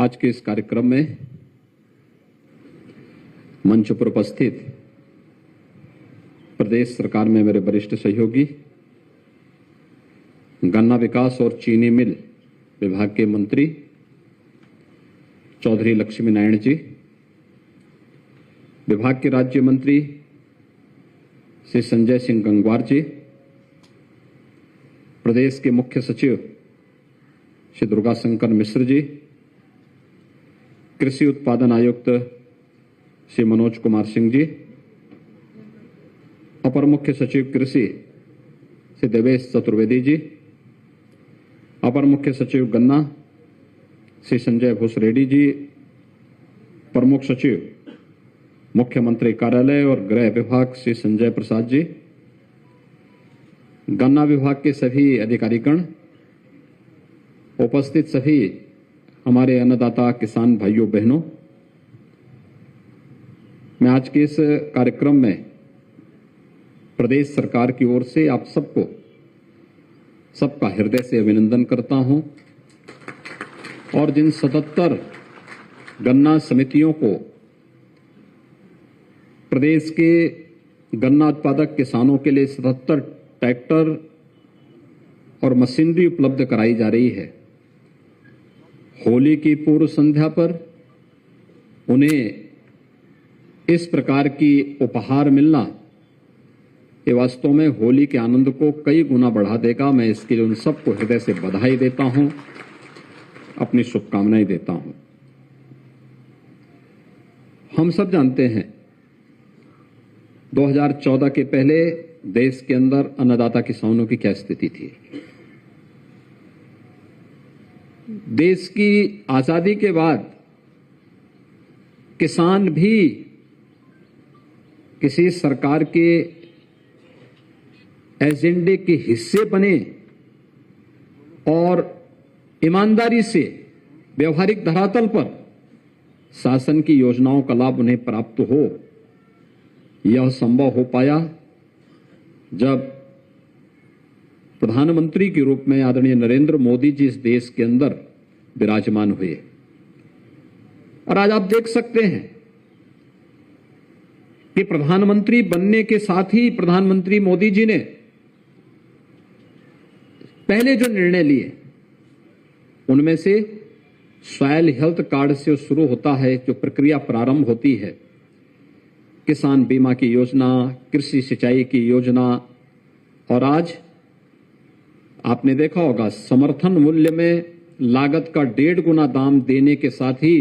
आज के इस कार्यक्रम में मंच पर उपस्थित प्रदेश सरकार में मेरे वरिष्ठ सहयोगी, गन्ना विकास और चीनी मिल विभाग के मंत्री चौधरी लक्ष्मी नारायण जी, विभाग के राज्य मंत्री श्री संजय सिंह गंगवार जी, प्रदेश के मुख्य सचिव श्री दुर्गा शंकर मिश्र जी, कृषि उत्पादन आयुक्त श्री मनोज कुमार सिंह जी, अपर मुख्य सचिव कृषि श्री देवेश चतुर्वेदी जी, अपर मुख्य सचिव गन्ना श्री संजय भूसरेड्डी जी, प्रमुख सचिव मुख्यमंत्री कार्यालय और गृह विभाग श्री संजय प्रसाद जी, गन्ना विभाग के सभी अधिकारीगण, उपस्थित सभी हमारे अन्नदाता किसान भाइयों बहनों, मैं आज के इस कार्यक्रम में प्रदेश सरकार की ओर से आप सबका हृदय से अभिनंदन करता हूं और जिन 77 गन्ना समितियों को प्रदेश के गन्ना उत्पादक किसानों के लिए 77 ट्रैक्टर और मशीनरी उपलब्ध कराई जा रही है, होली की पूर्व संध्या पर उन्हें इस प्रकार की उपहार मिलना ये वास्तव में होली के आनंद को कई गुना बढ़ा देगा। मैं इसके लिए उन सबको हृदय से बधाई देता हूं, अपनी शुभकामनाएं देता हूं। हम सब जानते हैं 2014 के पहले देश के अंदर अन्नदाता किसानों की क्या स्थिति थी। देश की आजादी के बाद किसान भी किसी सरकार के एजेंडे के हिस्से बने और ईमानदारी से व्यवहारिक धरातल पर शासन की योजनाओं का लाभ उन्हें प्राप्त हो। यह संभव हो पाया जब प्रधानमंत्री के रूप में आदरणीय नरेंद्र मोदी जी इस देश के अंदर विराजमान हुए। और आज आप देख सकते हैं कि प्रधानमंत्री बनने के साथ ही प्रधानमंत्री मोदी जी ने पहले जो निर्णय लिए उनमें से सॉइल हेल्थ कार्ड से शुरू होता है, जो प्रक्रिया प्रारंभ होती है, किसान बीमा की योजना, कृषि सिंचाई की योजना, और आज आपने देखा होगा समर्थन मूल्य में लागत का 1.5 गुना दाम देने के साथ ही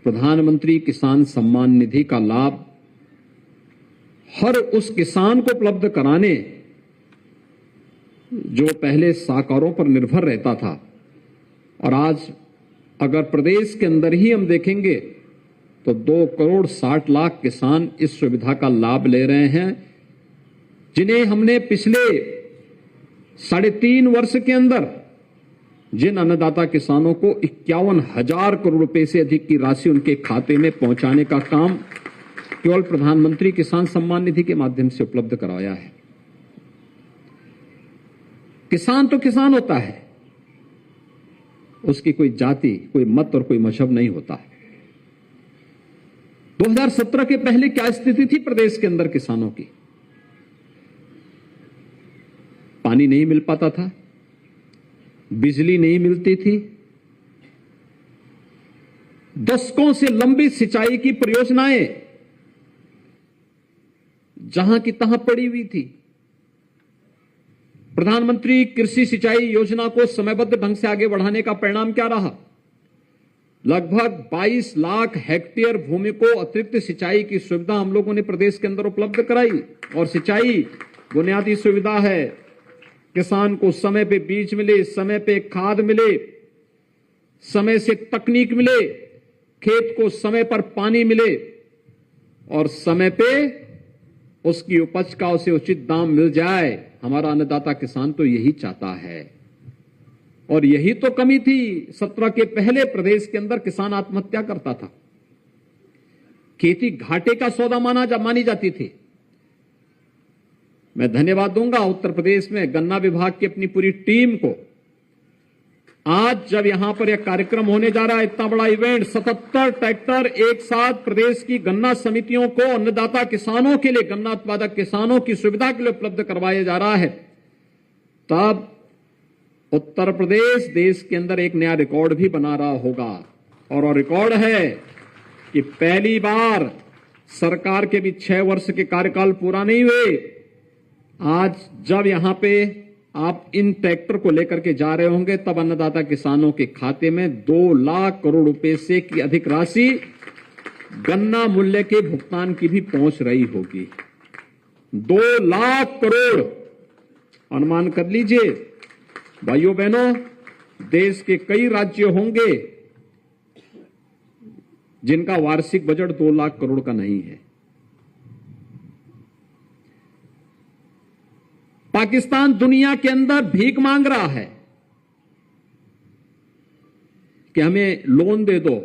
प्रधानमंत्री किसान सम्मान निधि का लाभ हर उस किसान को उपलब्ध कराने जो पहले साकारों पर निर्भर रहता था। और आज अगर प्रदेश के अंदर ही हम देखेंगे तो 2 करोड़ 60 लाख किसान इस सुविधा का लाभ ले रहे हैं, जिन्हें हमने पिछले 3.5 वर्ष के अंदर जिन अन्नदाता किसानों को 51,000 करोड़ रुपए से अधिक की राशि उनके खाते में पहुंचाने का काम केवल प्रधानमंत्री किसान सम्मान निधि के माध्यम से उपलब्ध कराया है। किसान तो किसान होता है, उसकी कोई जाति, कोई मत और कोई मजहब नहीं होता है। 2017 के पहले क्या स्थिति थी प्रदेश के अंदर किसानों की? पानी नहीं मिल पाता था, बिजली नहीं मिलती थी, दशकों से लंबी सिंचाई की परियोजनाएं जहां की तहां पड़ी हुई थी। प्रधानमंत्री कृषि सिंचाई योजना को समयबद्ध ढंग से आगे बढ़ाने का परिणाम क्या रहा? लगभग 22 लाख हेक्टेयर भूमि को अतिरिक्त सिंचाई की सुविधा हम लोगों ने प्रदेश के अंदर उपलब्ध कराई। और सिंचाई बुनियादी सुविधा है, किसान को समय पे बीज मिले, समय पे खाद मिले, समय से तकनीक मिले, खेत को समय पर पानी मिले और समय पे उसकी उपज का उसे उचित दाम मिल जाए। हमारा अन्नदाता किसान तो यही चाहता है और यही तो कमी थी। 17 के पहले प्रदेश के अंदर किसान आत्महत्या करता था, खेती घाटे का सौदा मानी जाती थी। मैं धन्यवाद दूंगा उत्तर प्रदेश में गन्ना विभाग की अपनी पूरी टीम को, आज जब यहां पर यह कार्यक्रम होने जा रहा है, इतना बड़ा इवेंट, 77 ट्रैक्टर एक साथ प्रदेश की गन्ना समितियों को, अन्नदाता किसानों के लिए, गन्ना उत्पादक किसानों की सुविधा के लिए उपलब्ध करवाया जा रहा है, तब उत्तर प्रदेश देश के अंदर एक नया रिकॉर्ड भी बना रहा होगा। और वो रिकॉर्ड है कि पहली बार सरकार के भी 6 वर्ष के कार्यकाल पूरा नहीं हुए, आज जब यहां पे आप इन ट्रैक्टर को लेकर के जा रहे होंगे, तब अन्नदाता किसानों के खाते में 2 लाख करोड़ रुपए से की अधिक राशि गन्ना मूल्य के भुगतान की भी पहुंच रही होगी। 2 लाख करोड़ अनुमान कर लीजिए। भाइयों बहनों, देश के कई राज्य होंगे जिनका वार्षिक बजट 2 लाख करोड़ का नहीं है। पाकिस्तान दुनिया के अंदर भीख मांग रहा है कि हमें लोन दे दो,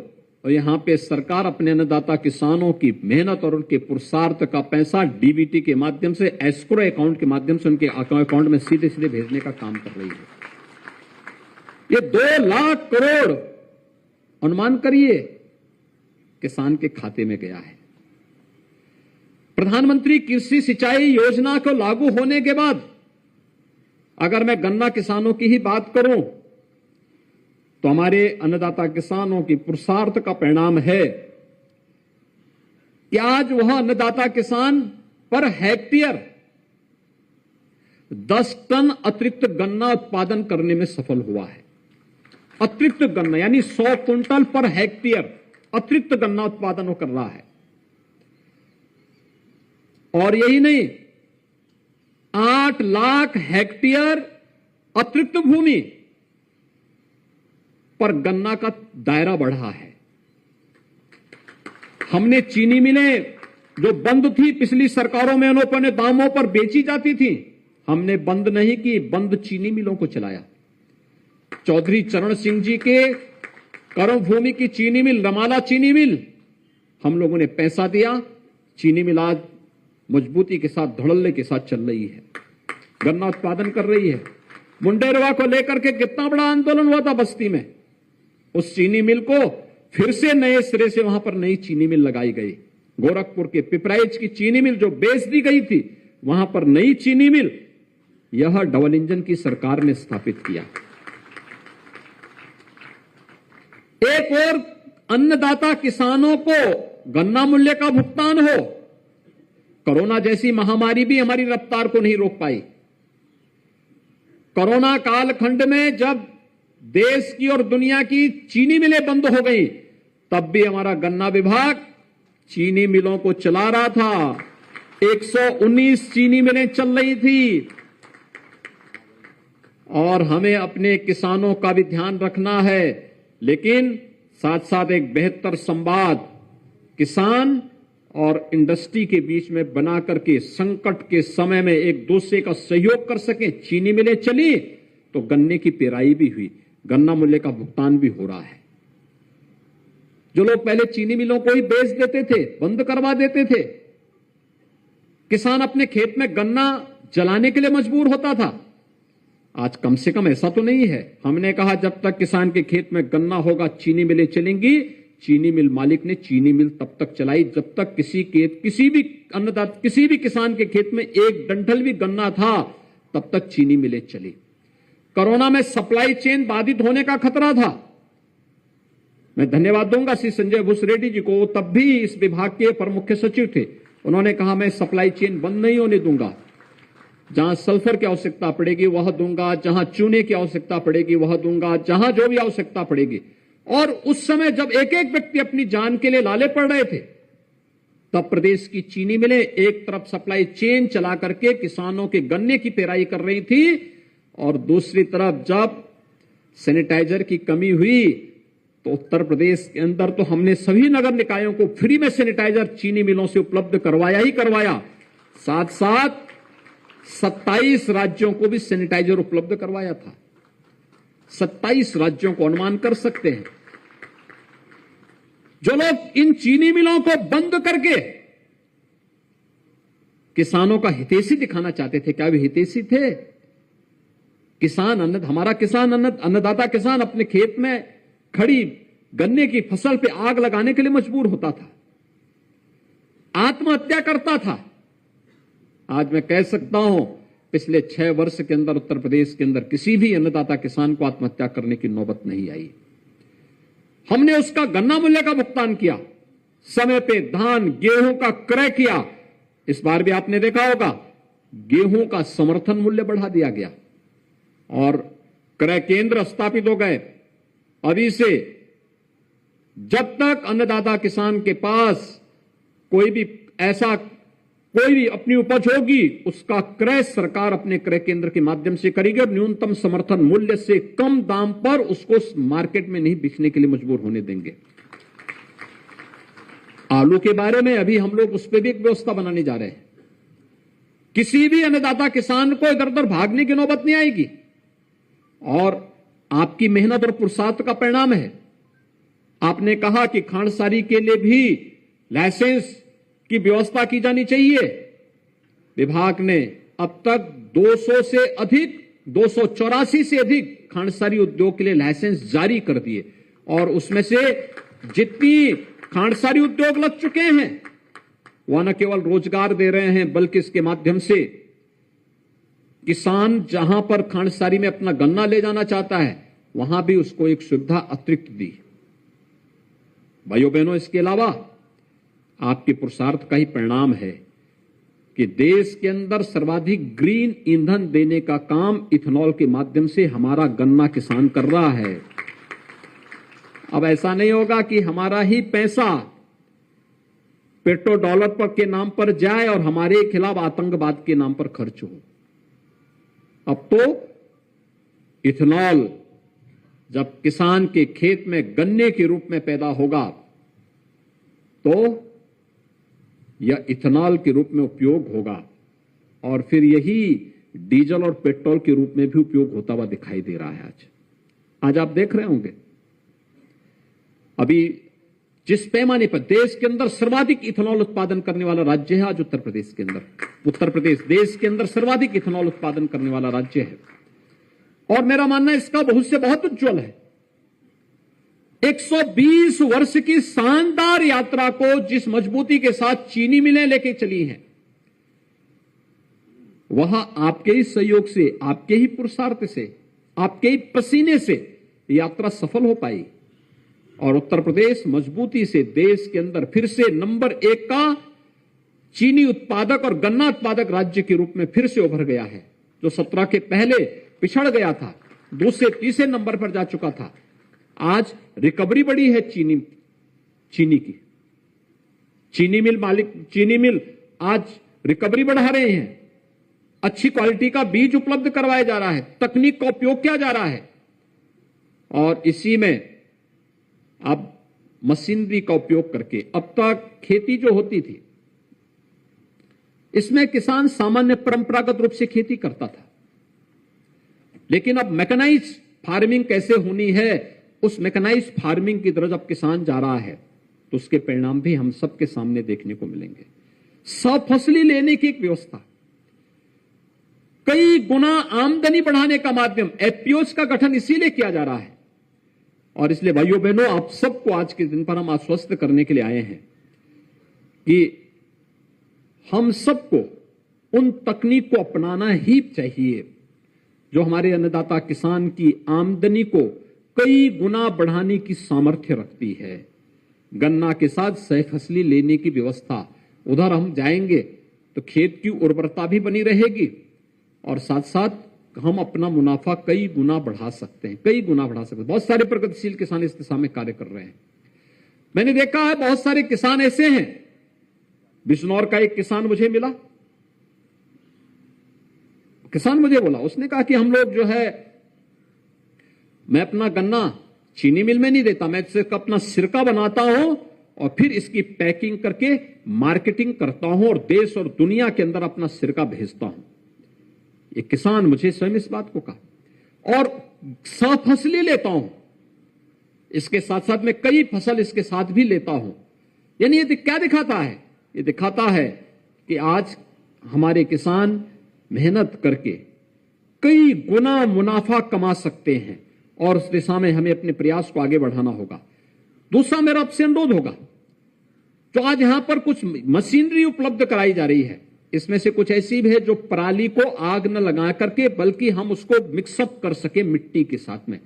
और यहां पे सरकार अपने अन्नदाता किसानों की मेहनत और उनके पुरुषार्थ का पैसा डीबीटी के माध्यम से, एस्क्रो अकाउंट के माध्यम से उनके अकाउंट में सीधे सीधे भेजने का काम कर रही है। ये 2 लाख करोड़ अनुमान करिए किसान के खाते में गया है। प्रधानमंत्री कृषि सिंचाई योजना को लागू होने के बाद अगर मैं गन्ना किसानों की ही बात करूं, तो हमारे अन्नदाता किसानों की पुरुषार्थ का परिणाम है कि आज वह अन्नदाता किसान पर हेक्टेयर 10 टन अतिरिक्त गन्ना उत्पादन करने में सफल हुआ है। अतिरिक्त गन्ना यानी 100 क्विंटल पर हेक्टेयर अतिरिक्त गन्ना उत्पादन कर रहा है। और यही नहीं, 8 लाख हेक्टेयर अतिरिक्त भूमि पर गन्ना का दायरा बढ़ा है। हमने चीनी मिलें जो बंद थी, पिछली सरकारों में अनौपचारिक दामों पर बेची जाती थी, हमने बंद नहीं की, बंद चीनी मिलों को चलाया। चौधरी चरण सिंह जी के कर्म भूमि की चीनी मिल, रमाला चीनी मिल, हम लोगों ने पैसा दिया, चीनी मिल आज मजबूती के साथ, धड़ल्ले के साथ चल रही है, गन्ना उत्पादन कर रही है। मुंडेरवा को लेकर के कितना बड़ा आंदोलन हुआ था बस्ती में, उस चीनी मिल को फिर से नए सिरे से वहां पर नई चीनी मिल लगाई गई। गोरखपुर के पिपराइच की चीनी मिल जो बेच दी गई थी, वहां पर नई चीनी मिल, यह डबल इंजन की सरकार ने स्थापित किया। एक और अन्नदाता किसानों को गन्ना मूल्य का भुगतान हो। कोरोना जैसी महामारी भी हमारी रफ्तार को नहीं रोक पाई। कोरोना कालखंड में जब देश की और दुनिया की चीनी मिलें बंद हो गई, तब भी हमारा गन्ना विभाग चीनी मिलों को चला रहा था। 119 चीनी मिलें चल रही थी। और हमें अपने किसानों का भी ध्यान रखना है, लेकिन साथ साथ एक बेहतर संवाद किसान और इंडस्ट्री के बीच में बना करके संकट के समय में एक दूसरे का सहयोग कर सकें। चीनी मिलें चली तो गन्ने की पेराई भी हुई, गन्ना मूल्य का भुगतान भी हो रहा है। जो लोग पहले चीनी मिलों को ही बेच देते थे, बंद करवा देते थे, किसान अपने खेत में गन्ना जलाने के लिए मजबूर होता था। आज कम से कम ऐसा तो नहीं है। हमने कहा जब तक किसान के खेत में गन्ना होगा चीनी मिलें चलेंगी। चीनी मिल मालिक ने चीनी मिल तब तक चलाई जब तक किसी भी अन्नदाता, किसी भी किसान के खेत में एक डंठल भी गन्ना था, तब तक चीनी मिलें चली। कोरोना में सप्लाई चेन बाधित होने का खतरा था। मैं धन्यवाद दूंगा श्री संजय भूसरेड्डी जी को, तब भी इस विभाग के प्रमुख सचिव थे। उन्होंने कहा मैं सप्लाई चेन बंद नहीं होने दूंगा, जहां सल्फर की आवश्यकता पड़ेगी वह दूंगा, जहां चूने की आवश्यकता पड़ेगी वह दूंगा, जहां जो भी आवश्यकता पड़ेगी। और उस समय जब एक एक व्यक्ति अपनी जान के लिए लाले पड़ रहे थे, तब प्रदेश की चीनी मिलें एक तरफ सप्लाई चेन चला करके किसानों के गन्ने की पेराई कर रही थी, और दूसरी तरफ जब सैनिटाइजर की कमी हुई तो उत्तर प्रदेश के अंदर तो हमने सभी नगर निकायों को फ्री में सैनिटाइजर चीनी मिलों से उपलब्ध करवाया ही करवाया। साथ साथ 27 राज्यों को भी सैनिटाइजर उपलब्ध करवाया था। 27 राज्यों को अनुमान कर सकते हैं। जो लोग इन चीनी मिलों को बंद करके किसानों का हितैषी दिखाना चाहते थे, क्या वे हितैषी थे? अन्नदाता किसान अपने खेत में खड़ी गन्ने की फसल पे आग लगाने के लिए मजबूर होता था, आत्महत्या करता था। आज मैं कह सकता हूं पिछले 6 वर्ष के अंदर उत्तर प्रदेश के अंदर किसी भी अन्नदाता किसान को आत्महत्या करने की नौबत नहीं आई। हमने उसका गन्ना मूल्य का भुगतान किया, समय पे धान गेहूं का क्रय किया। इस बार भी आपने देखा होगा गेहूं का समर्थन मूल्य बढ़ा दिया गया और क्रय केंद्र स्थापित हो गए। अभी से जब तक अन्नदाता किसान के पास कोई भी अपनी उपज होगी, उसका क्रय सरकार अपने क्रय केंद्र के माध्यम से करेगी और न्यूनतम समर्थन मूल्य से कम दाम पर उसको मार्केट में नहीं बिकने के लिए मजबूर होने देंगे। आलू के बारे में अभी हम लोग उस पर भी एक व्यवस्था बनाने जा रहे हैं। किसी भी अन्नदाता किसान को इधर उधर भागने की नौबत नहीं आएगी और आपकी मेहनत और पुरुषार्थ का परिणाम है। आपने कहा कि खांडसारी के लिए भी लाइसेंस की व्यवस्था की जानी चाहिए। विभाग ने अब तक 284 से अधिक खांडसारी उद्योग के लिए लाइसेंस जारी कर दिए और उसमें से जितनी खांडसारी उद्योग लग चुके हैं वह न केवल रोजगार दे रहे हैं बल्कि इसके माध्यम से किसान जहां पर खांडसारी में अपना गन्ना ले जाना चाहता है वहां भी उसको एक सुविधा अतिरिक्त दी। भाइयों बहनों, इसके अलावा आपके पुरुषार्थ का ही परिणाम है कि देश के अंदर सर्वाधिक ग्रीन ईंधन देने का काम इथेनॉल के माध्यम से हमारा गन्ना किसान कर रहा है। अब ऐसा नहीं होगा कि हमारा ही पैसा पेट्रो डॉलर पर के नाम पर जाए और हमारे खिलाफ आतंकवाद के नाम पर खर्च हो। अब तो इथेनॉल जब किसान के खेत में गन्ने के रूप में पैदा होगा तो यह इथेनॉल के रूप में उपयोग होगा और फिर यही डीजल और पेट्रोल के रूप में भी उपयोग होता हुआ दिखाई दे रहा है। आज आप देख रहे होंगे अभी जिस पैमाने पर देश के अंदर सर्वाधिक इथेनॉल उत्पादन करने वाला राज्य है आज उत्तर प्रदेश के अंदर। उत्तर प्रदेश देश के अंदर सर्वाधिक इथेनॉल उत्पादन करने वाला राज्य है और मेरा मानना है इसका भविष्य से बहुत उज्जवल है। 120 वर्ष की शानदार यात्रा को जिस मजबूती के साथ चीनी मिलें लेके चली हैं, वह आपके ही सहयोग से, आपके ही पुरुषार्थ से, आपके ही पसीने से यात्रा सफल हो पाई और उत्तर प्रदेश मजबूती से देश के अंदर फिर से नंबर 1 का चीनी उत्पादक और गन्ना उत्पादक राज्य के रूप में फिर से उभर गया है। जो 17 के पहले पिछड़ गया था, 2 से 3 नंबर पर जा चुका था, आज रिकवरी बढ़ी है चीनी की। चीनी मिल आज रिकवरी बढ़ा रहे हैं, अच्छी क्वालिटी का बीज उपलब्ध करवाया जा रहा है, तकनीक का उपयोग किया जा रहा है और इसी में अब मशीनरी का उपयोग करके अब तक खेती जो होती थी इसमें किसान सामान्य परंपरागत रूप से खेती करता था, लेकिन अब मैकेनाइज फार्मिंग कैसे होनी है उस मैकेनाइज फार्मिंग की तरफ जब किसान जा रहा है तो उसके परिणाम भी हम सबके सामने देखने को मिलेंगे। सफसली लेने की एक व्यवस्था, कई गुना आमदनी बढ़ाने का माध्यम एफपीओज का गठन इसीलिए किया जा रहा है और इसलिए भाइयों बहनों आप सबको आज के दिन पर हम आश्वस्त करने के लिए आए हैं कि हम सबको उन तकनीक को अपनाना ही चाहिए जो हमारे अन्नदाता किसान की आमदनी को कई गुना बढ़ाने की सामर्थ्य रखती है। गन्ना के साथ सहफसली लेने की व्यवस्था, उधर हम जाएंगे तो खेत की उर्वरता भी बनी रहेगी और साथ साथ हम अपना मुनाफा कई गुना बढ़ा सकते हैं, बहुत सारे प्रगतिशील किसान इस दिशा में कार्य कर रहे हैं। मैंने देखा है बहुत सारे किसान ऐसे हैं, बिजनौर का एक किसान मुझे मिला, किसान मुझे बोला, उसने कहा कि हम लोग जो है, मैं अपना गन्ना चीनी मिल में नहीं देता, मैं सिर्फ अपना सिरका बनाता हूं और फिर इसकी पैकिंग करके मार्केटिंग करता हूं और देश और दुनिया के अंदर अपना सिरका भेजता हूं। एक किसान मुझे स्वयं इस बात को कहा और सफसली लेता हूं, इसके साथ साथ मैं कई फसल इसके साथ भी लेता हूं। यानी ये क्या दिखाता है? ये दिखाता है कि आज हमारे किसान मेहनत करके कई गुना मुनाफा कमा सकते हैं और उस दिशा में हमें अपने प्रयास को आगे बढ़ाना होगा। दूसरा मेरा आपसे अनुरोध होगा, तो आज यहां पर कुछ मशीनरी उपलब्ध कराई जा रही है, इसमें से कुछ ऐसी भी है जो पराली को आग न लगा करके बल्कि हम उसको मिक्सअप कर सके मिट्टी के साथ में,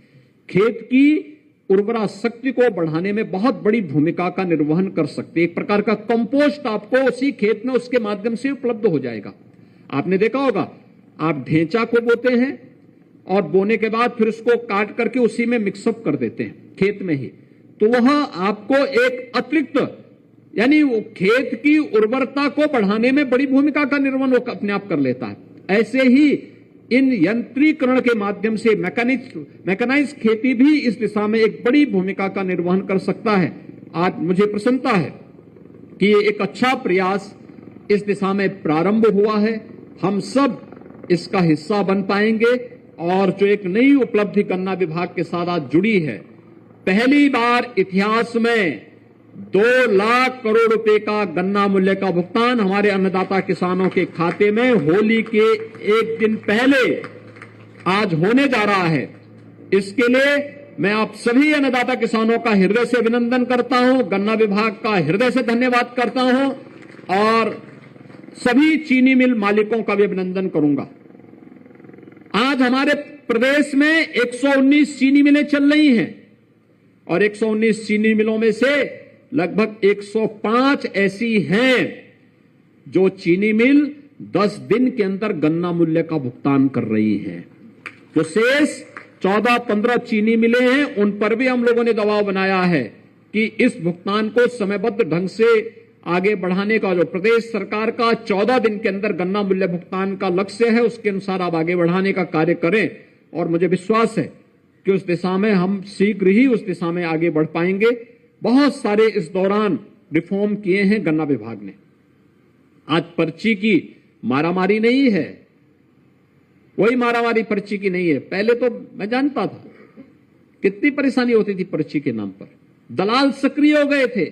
खेत की उर्वरा शक्ति को बढ़ाने में बहुत बड़ी भूमिका का निर्वहन कर सकते। एक प्रकार का कंपोस्ट आपको उसी खेत में उसके माध्यम से उपलब्ध हो जाएगा। आपने देखा होगा, आप ढेंचा को बोते हैं और बोने के बाद फिर उसको काट करके उसी में मिक्सअप कर देते हैं खेत में ही, तो वह आपको एक अतिरिक्त यानी वो खेत की उर्वरता को बढ़ाने में बड़ी भूमिका का निर्वहन अपने आप कर लेता है। ऐसे ही इन यंत्रीकरण के माध्यम से मैकेनाइज खेती भी इस दिशा में एक बड़ी भूमिका का निर्वहन कर सकता है। आज मुझे प्रसन्नता है कि ये एक अच्छा प्रयास इस दिशा में प्रारंभ हुआ है। हम सब इसका हिस्सा बन पाएंगे और जो एक नई उपलब्धि गन्ना विभाग के साथ आज जुड़ी है, पहली बार इतिहास में 2 लाख करोड़ रुपए का गन्ना मूल्य का भुगतान हमारे अन्नदाता किसानों के खाते में होली के एक दिन पहले आज होने जा रहा है। इसके लिए मैं आप सभी अन्नदाता किसानों का हृदय से अभिनंदन करता हूं, गन्ना विभाग का हृदय से धन्यवाद करता हूं और सभी चीनी मिल मालिकों का भी अभिनंदन करूंगा। आज हमारे प्रदेश में 119 चीनी मिलें चल रही हैं और 119 चीनी मिलों में से लगभग 105 ऐसी हैं जो चीनी मिल 10 दिन के अंदर गन्ना मूल्य का भुगतान कर रही हैं। जो शेष 14-15 चीनी मिलें हैं, उन पर भी हम लोगों ने दबाव बनाया है कि इस भुगतान को समयबद्ध ढंग से आगे बढ़ाने का जो प्रदेश सरकार का 14 दिन के अंदर गन्ना मूल्य भुगतान का लक्ष्य है, उसके अनुसार आप आगे बढ़ाने का कार्य करें और मुझे विश्वास है कि उस दिशा में हम शीघ्र ही उस दिशा में आगे बढ़ पाएंगे। बहुत सारे इस दौरान रिफॉर्म किए हैं गन्ना विभाग ने। आज पर्ची की मारामारी नहीं है, वही मारामारी पर्ची की नहीं है। पहले तो मैं जानता था कितनी परेशानी होती थी पर्ची के नाम पर, दलाल सक्रिय हो गए थे,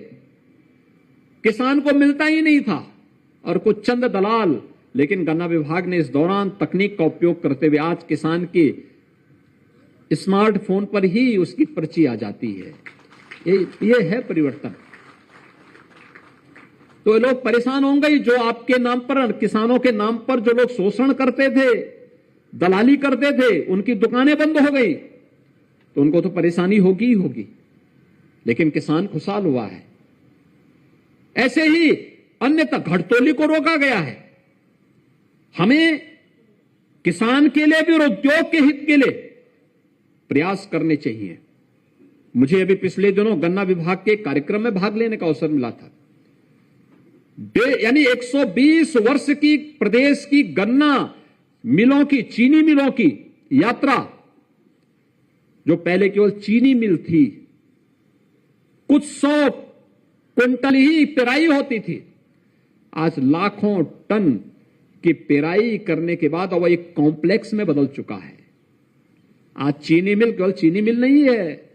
किसान को मिलता ही नहीं था और कुछ चंद दलाल। लेकिन गन्ना विभाग ने इस दौरान तकनीक का उपयोग करते हुए आज किसान के स्मार्टफोन पर ही उसकी पर्ची आ जाती है। ये है परिवर्तन। तो ये लोग परेशान होंगे जो आपके नाम पर, किसानों के नाम पर जो लोग शोषण करते थे, दलाली करते थे, उनकी दुकानें बंद हो गई तो उनको तो परेशानी होगी ही होगी, लेकिन किसान खुशहाल हुआ है। ऐसे ही अन्यथा घटतोली को रोका गया है। हमें किसान के लिए भी और उद्योग के हित के लिए प्रयास करने चाहिए। मुझे अभी पिछले दिनों गन्ना विभाग के कार्यक्रम में भाग लेने का अवसर मिला था। यानी 120 वर्ष की प्रदेश की गन्ना मिलों की, चीनी मिलों की यात्रा, जो पहले केवल चीनी मिल थी, कुछ 100 क्विंटल ही पेराई होती थी, आज लाखों टन की पेराई करने के बाद अब एक कॉम्प्लेक्स में बदल चुका है। आज चीनी मिल केवल चीनी मिल नहीं है,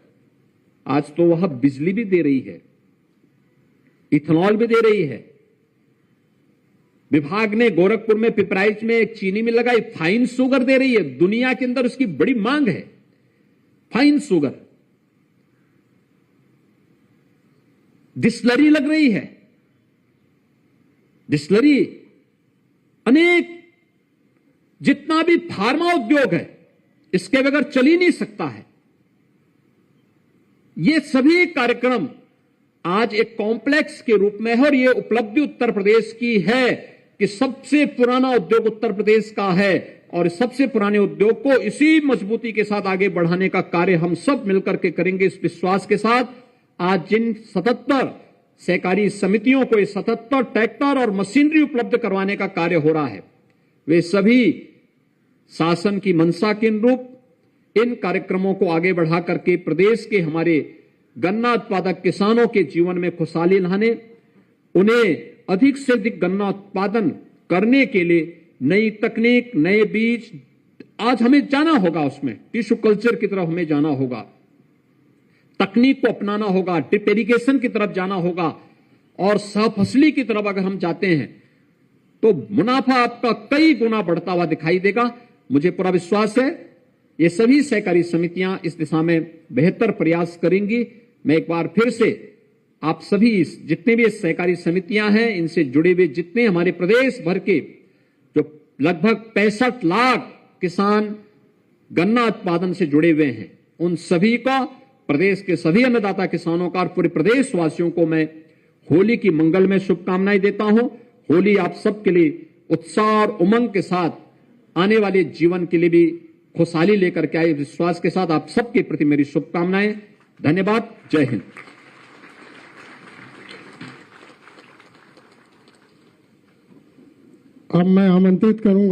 आज तो वह बिजली भी दे रही है, इथेनॉल भी दे रही है। विभाग ने गोरखपुर में पिपराइच में एक चीनी मिल लगाई, फाइन शुगर दे रही है। दुनिया के अंदर उसकी बड़ी मांग है, फाइन शुगर। डिस्लरी लग रही है, डिस्लरी अनेक, जितना भी फार्मा उद्योग है इसके बगैर चल ही नहीं सकता है। ये सभी कार्यक्रम आज एक कॉम्प्लेक्स के रूप में है और ये उपलब्धि उत्तर प्रदेश की है कि सबसे पुराना उद्योग उत्तर प्रदेश का है और सबसे पुराने उद्योग को इसी मजबूती के साथ आगे बढ़ाने का कार्य हम सब मिलकर के करेंगे। इस विश्वास के साथ आज जिन 77 सहकारी समितियों को 77 ट्रैक्टर और मशीनरी उपलब्ध करवाने का कार्य हो रहा है, वे सभी शासन की मंशा के अनुरूप इन कार्यक्रमों को आगे बढ़ा करके प्रदेश के हमारे गन्ना उत्पादक किसानों के जीवन में खुशहाली लाने, उन्हें अधिक से अधिक गन्ना उत्पादन करने के लिए नई तकनीक, नए बीज, आज हमें जाना होगा, उसमें टिश्यू कल्चर की तरफ हमें जाना होगा, तकनीक को अपनाना होगा, ड्रिप इरिगेशन की तरफ जाना होगा और सहफसली की तरफ अगर हम जाते हैं तो मुनाफा आपका कई गुना बढ़ता हुआ दिखाई देगा। मुझे पूरा विश्वास है ये सभी सहकारी समितियां इस दिशा में बेहतर प्रयास करेंगी। मैं एक बार फिर से आप सभी जितने भी सहकारी समितियां हैं, इनसे जुड़े हुए जितने हमारे प्रदेश भर के जो लगभग 65 लाख किसान गन्ना उत्पादन से जुड़े हुए हैं, उन सभी का, प्रदेश के सभी अन्नदाता किसानों का और पूरे प्रदेशवासियों को मैं होली की मंगलमय शुभकामनाएं देता हूं। होली आप सबके लिए उत्साह और उमंग के साथ आने वाले जीवन के लिए भी खुशहाली लेकर के आए, विश्वास के साथ आप सबके प्रति मेरी शुभकामनाएं। धन्यवाद। जय हिंद। अब मैं आमंत्रित करूंगा